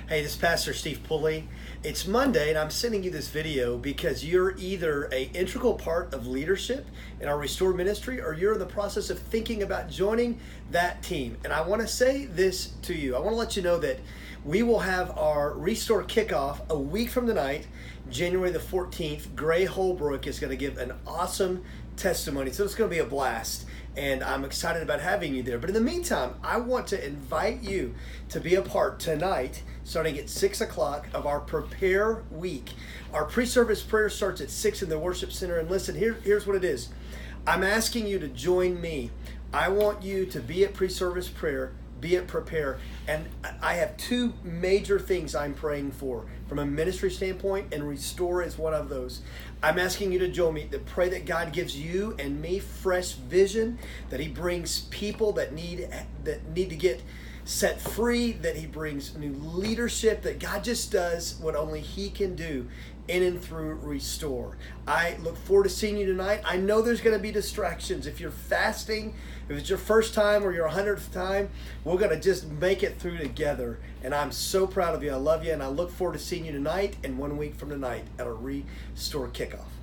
Hey, this is Pastor Steve Pulley. It's Monday, and I'm sending you this video because you're either an integral part of leadership in our Restore ministry, or you're in the process of thinking about joining that team. And I want to say this to you. I want to let you know that we will have our Restore kickoff a week from tonight, January the 14th. Gray Holbrook is going to give an awesome testimony, so it's going to be a blast. And I'm excited about having you there. But in the meantime, I want to invite you to be a part tonight, starting at 6 o'clock, of our Prepare Week. Our pre-service prayer starts at 6 in the worship center. And listen, here's what it is. I'm asking you to join me. I want you to be at pre-service prayer, be at Prepare. And I have two major things I'm praying for from a ministry standpoint, and Restore is one of those. I'm asking you to join me to pray that God gives you and me fresh vision, that He brings people that need to get set free, that He brings new leadership, that God just does what only He can do in and through Restore. I look forward to seeing you tonight. I know there's going to be distractions. If you're fasting, if it's your first time or your 100th time, we're going to just make it through together. And I'm so proud of you. I love you, and I look forward to seeing you tonight and 1 week from tonight at our Restore kickoff.